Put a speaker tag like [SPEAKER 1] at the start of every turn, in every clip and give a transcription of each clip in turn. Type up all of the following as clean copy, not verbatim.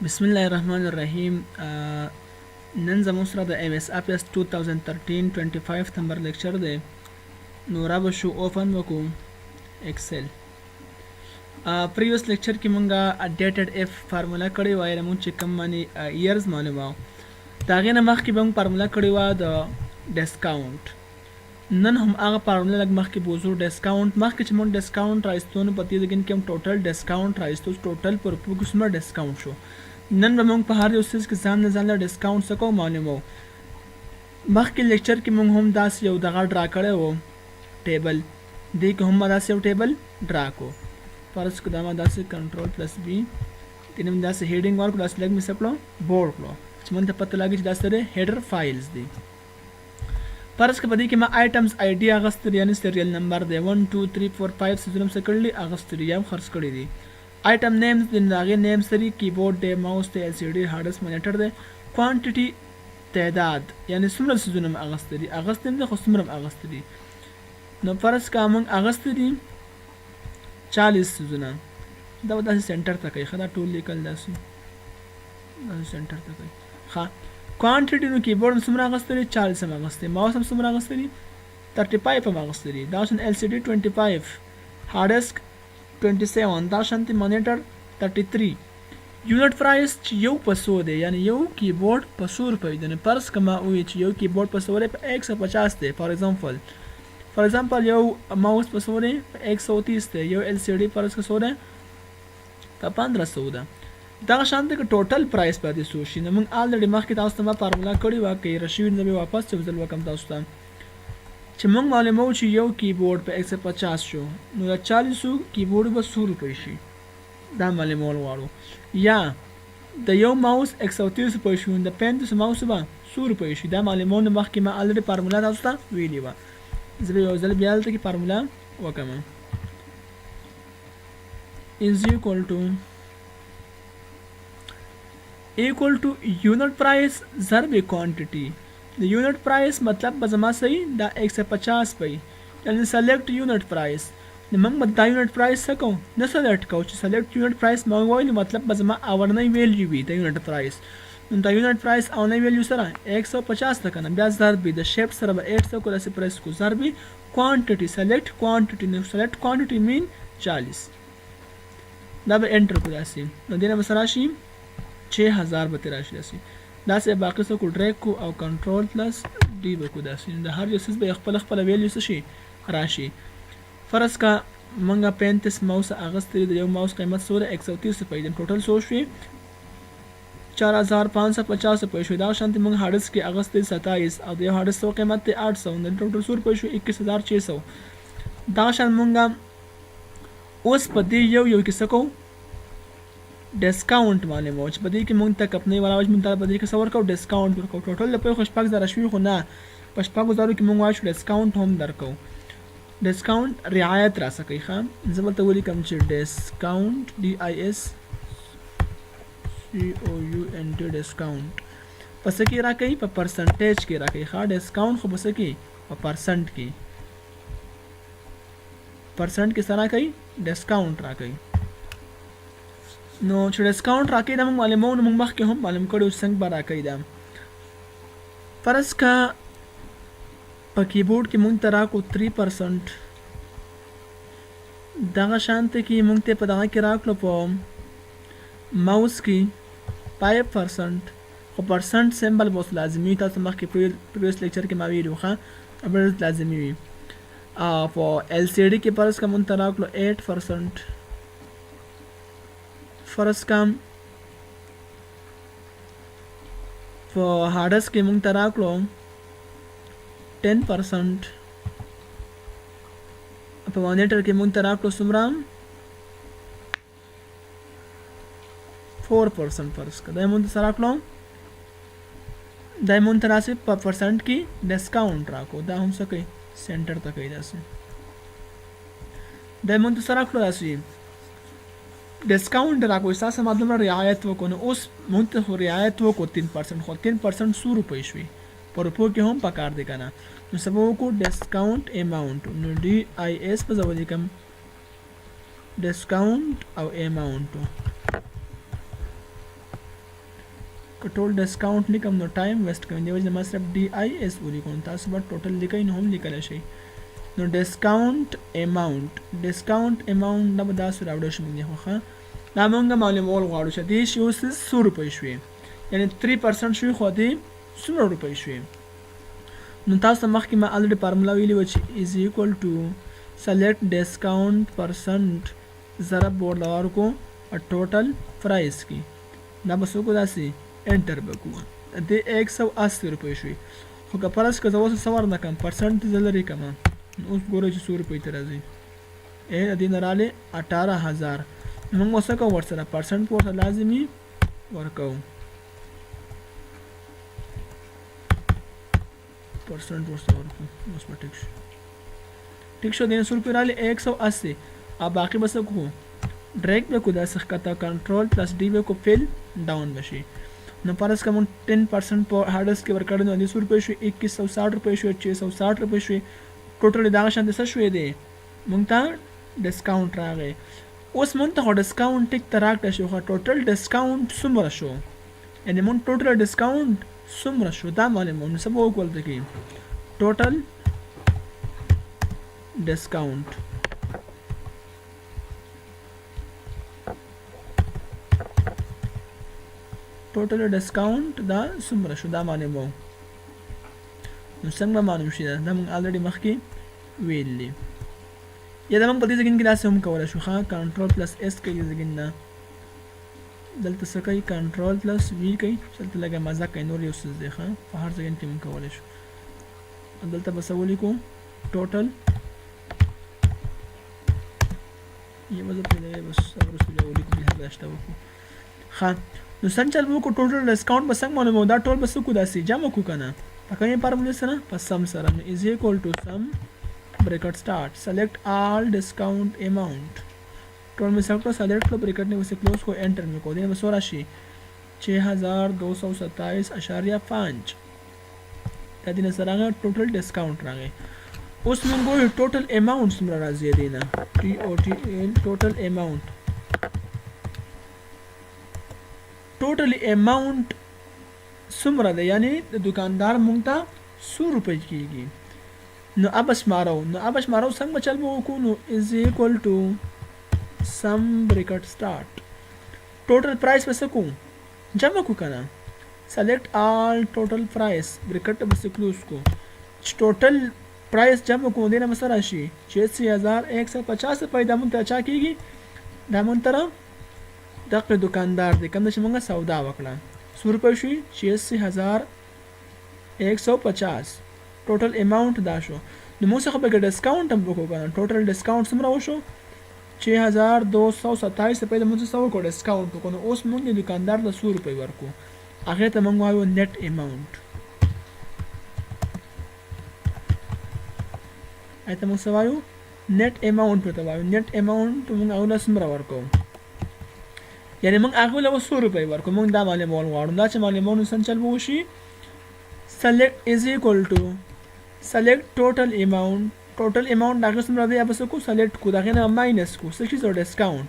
[SPEAKER 1] بسم الله الرحمن الرحیم. نن زموږ سره د MS Office 2013 25 نمبر لیکچر دی. نو را به شو اوپن وکړو ایکسل. پریویس لیکچر کې مونږه ډیټډ اف فارمولا کړې وای، موږ چې کوم باندې ایرز معلومه دا غي نه مخکې به موږ فارمولا کړې و د ډیسکاونټ. نن هم هغه فارمولا لګ مخکې بوزو ډیسکاونټ. مخکې چې موږ ډیسکاونټ راځو نو په دې ځکه کې هم ټوټل ډیسکاونټ راځو، ټوټل پر پوګسمه ډیسکاونټ شو. نن به موږ په هر یو څیز کې ځان نه ځان له ډیسکاونټ څخه معلومو. مخکې لیکچر کې موږ هم داسې یو دغه ډرا کړی و ټیبل، دې کې هم داسې یو ټیبل ډرا کو. فرض کړه دا ما داسې کنټرول پلس بی تینم داسې هیډینګ ورکړو، داسې لګ مې سپلو بورډ کړو چې مونږ ته پته لګي چې دا سره هیډر فایلز دي. فرض کړه په دې کې ما آیټمز آی ډي اغستل، یعنی سیریل نمبر دی 1 2 3 4 5 سیزنم څه کړلی اغستل یا خرڅ کړی دي. آیټم نیمز د هغه نیم سری کیبورډ دی، ماوس دی، ال سی ډي، هارد ډیسک، مانیټر دی. کوانټیټي تعداد یعنی څومره سیزنم اغستل دي، اغستل دي خو څومره اغستل دي. نو فرض کړه موږ اغستل دي 40 سیزونه. دا به داسې سنټر ته کوي، دا ټول لیکل داسې سنټر ته کوي. ښه کوانټیټي نو کیبورډ هم څومره اغستل دي 40 هم اغستل، ماوس هم څومره اغستل دي 35 هم اغستل دي. دا شان ال سی ډي 25، هارد ډیسک 27، دا شانتي مانیټر 33. یونټ پرایس چې یو په 100 دی، یعنی یو کیبورډ په 100 روپۍ دی. نو فرض کما وی چې یو کیبورډ په 100 په 150 دی. فار ایگزامپل یو ماوس په 100 دی په 130 دی، یو ال سی ډي فرض کړه 100 دی په 1500 ده. دا شانتي که ټوټل پرایس پاتې سو شي. نو موږ الریډي مخکې تاسو ته ما فارمولا کړی و، کې رشید نو به واپس چوزل وکم تاسو ته چې موږ معلومو چې یو کیبورډ په 150 شو، نو دا 40 کیبورډ به 100 روپۍ شي. دا معلومول غواړو. یا د یو ماوس 130 روپۍ شو، د 35 ماوس به 100 روپۍ شي. دا معلومونه مخکې ما الریډي فارمولا تاسو ته ویلې و. زه یو ځل بیا دلته کې فارمولا وکم. is equal to unit price ضرب quantity. د یونټ پرایس مطلب به زما صحیح دا 150 پي، یعنی سلیکټ یونټ پرایس. نو موږ دا یونټ پرایس څه کوو؟ نه سلیکټ کوو چې سلیکټ یونټ پرایس موږ وایو، مطلب به زما اورنۍ ویلیو وي د یونټ پرایس. نو دا یونټ پرایس اورنۍ ویلیو سره 150 ده کنه، بیا ضرب د شیفټ سره به 800 کو داسې پریس کو، ضرب کوانټیټي سلیکټ کوانټیټي. نو سلیکټ کوانټیټي مین 40. دا به انټر کو داسې. نو دینه به سره شي 6000 به تراشي داسې. دا سه باقی څه کو ډریګ کو او کنټرول پلس ډی به کو داسې. د هر یو څه به خپل خپل ویلیو څه شي راشي. فرض کا منګه 35 ماوس اغستل د یو ماوس قیمت 130 روپۍ د ټوټل سو شي 4550 روپۍ شو. دا شانتي موږ هارد ډیسک کې اغستل 27 او د هارد ډیسک قیمت 800 د ټوټل 100 روپۍ شو 21600. دا شان موږ اوس په دې یو کې څه کو ډیسکاونټ معلومو چې په دې کې مونږ ته کپنۍ وراوج مونږ ته په دې کې څه ورکو ډیسکاونټ ورکو. ټوټل د پیسو شپږ زره شوي، خو نه په شپږو زرو کې مونږ وایو ډیسکاونټ هم درکو. ډیسکاونټ رعایت را سکی. ښه زه بلته ولیکم چې ډیسکاونټ ډي آی اس سی او یو ان ټي ډیسکاونټ په څه کې راکوي؟ په پرسنټیج کې راکوي. ښه ډیسکاونټ خو په څه کې؟ په پرسنټ کې. پرسنټ کې سره کوي ډیسکاونټ راکوي. نو چې ډیسکاونټ راکوي دا موږ معلومو. نو موږ مخکې هم معلوم کړو چې څنګه به راکوي. دا فرض که په کیبورډ کې موږ ته راکو 3%، دغه شانته کې موږ ته په دغه کې راکړو په ماوس کې 5%، خو پرسنټ سمبل به اوس لازمي. تاسو مخکې پریویس لیکچر کې ما ویلو ښه ابل لازمي وي. په ال سی ډي کې فرض که موږ ته راکړو 8%، فرض کم په هارد ډیسک کې موږ ته راکړو 10%، په مانیټر کې موږ ته راکړو څومره 4%. فرض کړه دا موږ ته سره راکړو، دا موږ ته راسي په پرسنټ کې ډیسکاونټ راکو. دا هم څه کوي سنټر ته کوي داسې. دا موږ ته سره راکړو راسي ډیسکاونټ راکو. تاسو ما دومره رعایت وکړو. نو اوس موږ ته رعایت وکړو 3%، خو 3% 100 روپۍ شوي. په روپو کې هم پکار دی کنه. نو سبا وکړو ډیسکاونټ اماونټ. نو ډي آی اس په ځای ولیکم ډیسکاونټ او اماونټ. که ټول ډسکاونټ لیکم نو ټایم ویسټ کوم، دی وجه ما صرف ډي آی اس ولیکم. تاسو به ټوټل لیکئ نو هم لیکلی شئ. نو ډسکاونټ اماونټ دا به داسې راوړی شو موږ خو ښه دا موږ معلومول غواړو چې دې شی اوس 100 روپۍ شوې، یعنې 3% شوې خو دې څومره روپۍ شوې. نو تاسو مخکې ما الریډي فارمولا ویلې وه چې از ایکول ټو سلیکټ ډسکاونټ پرسنټ ضرب به ورله ورکړو ټوټل پرایس کې. دا به څه وکړو داسې انټر به کړو. دې 180 روپۍ شوې، خو که فرض که زه اوس څه ورنه کړم پرسنټ زه لرې کړم، اوس ګورئ چې 100 روپۍ ته راځي. د دې نه راغلې 18,000. موږ اوس څه کوو ورسره پرسنټ په ورته لازمي ورکوو، پرسنټ ورته ورکوو. اوس به ټیک شو، ټیک شو. د 100 روپۍ راغلې 180 او باقي به څه کوو ډریګ به کوو داسې ښکته، کنټرول پلس ډي به کوو فل ډاون به شي. نو فرض که موږ 10% په هارډ ډسک کې ورکړی نو 100 روپۍ شوې، 2160 روپۍ شوې، 660 روپۍ شوې، ټوټل دغه شان څه شوې دی موږ ته ډسکاونټ راغی. اوس موږ ته خو ډسکاونټ ټیک ته راکړه شو، خو ټوټل ډسکاونټ څومره شو، یعنې موږ ټوټل ډسکاونټ څومره شو دا معلوموو. نو څه به وکړو دلته کې ټوټل ډسکاونټ دا څومره شو دا معلوموو. نو څنګه معلوم شي دا موږ الریډي مخکې ویلي. یا دا موږ په دې ځای کې داسې هم کولی شو ښه کنټرول پلس اس کوي دې ځای نه دلته څه کوي کنټرول پلس وی کوي چې دلته لږه مزه کوي نور یو څه دی ښه په هر ځای کې موږ کولی شو. دلته به څه ولیکو ټوټل یو ځل پرې بس وروسته بیا ولیکو بیا هر داشته وکړو ښه. نو څنګه چل به وکړو ټوټل ډسکاونټ به څنګه معلوموو دا ټول به څه کړو داسې جمع کړو که نه په کومې فارمولې سره په سم سره. نو از ایکول ټو سم bracket start select all discount amount ټول مې سلکټ کړو سلیکټ کړو بریکټ نه وسې کلوز کړو انټر مې کړو دې به څو راشي 6227.5 دا دې نه سره راغی ټوټل ډسکاونټ راغی. اوس موږ ګورو ټوټل اماونټ څومره راځي دې نه ټوټل اماونټ څومره دی یعنی د دکاندار مونږ ته 100 روپۍ کېږي. نو اب شمارو څنګه چل به وکړو نو از ایکول ټو سم بریکټ سټارټ ټوټل پرایس به څه کوو جمع کوو که نه سلیکټ آل ټوټل پرایس بریکټ به څه کلوز کوو چې ټوټل پرایس جمع کوو دې نه به څه راشي 86,150 روپۍ دا مونږ ته چا کېږي دا مونږ ته دغه دکاندار دی کوم چې مونږ سودا وکړه 100 روپۍ شوي 86,150 ټوټل اماونټ دا شو. نو موږ څخه به ډسکاونټ هم وکړو که نه ټوټل ډسکاونټ څومره وشو 6,227 روپۍ د موږ څه وکړو ډسکاونټ وکړو. نو اوس موږ د دکاندار له 100 روپۍ ورکړو هغې ته موږ وایو نیټ اماونټ هغې ته موږ څه وایو نیټ اماونټ ورته وایو. نیټ اماونټ موږ هغو له څومره ورکوو یعنې موږ هغو له 100 روپۍ ورکوو. موږ دا معلومول غواړو دا چې معلومول نو څنګه چل به وشي select is equal to select total amount داغه څومره دی به څه کو سلیکټ کو داغه نه ماینس کو څه شي زو ډسکاونټ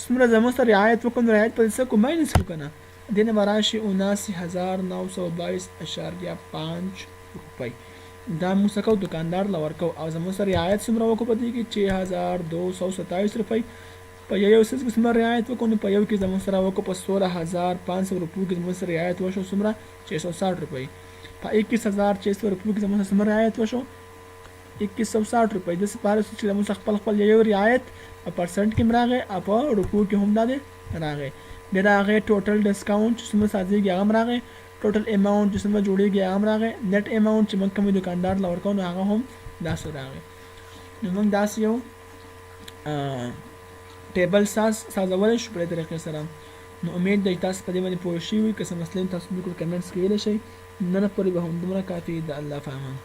[SPEAKER 1] څومره زموږ سره رعایت وکړو رعایت په څه کو ماینس کو کنه دې نه براشي 79,922.5 روپۍ دا موږ څه کو دکاندار لا ورکو او زموږ سره رعایت څومره وکړو په دې کې 6,227 روپۍ په یو څه څومره رعایت وکړو نو په یو کې زموږ سره وکړو په 16,500 روپۍ کې زموږ سره رعایت وشو څومره 660 روپۍ په 21,600 روپۍ کې زموږ سره رعایت وشو 2160 روپۍ د سپاره چې زموږ خپل یو رعایت په پرسنټ کې راغی او په روپو کې هم دا راغی. بیا د هغې ټوټل ډسکاونټ چې څومره ساتېږي هغه هم راغی ټوټل اماونټ چې څومره جوړېږي هغه هم راغی نیټ اماونټ چې موږ کومې دکاندار له ورکوو نو هغه هم داسې راغی. نو موږ داسې یو ټیبل سازولی شو په دې طریقې سره. نو امید دی تاسو په دې باندې پوه شوي وي که څه مسلې تاسو بالکل کمنټس کې ویلی شئ. نن پورې به همدومره کافي د الله په امان.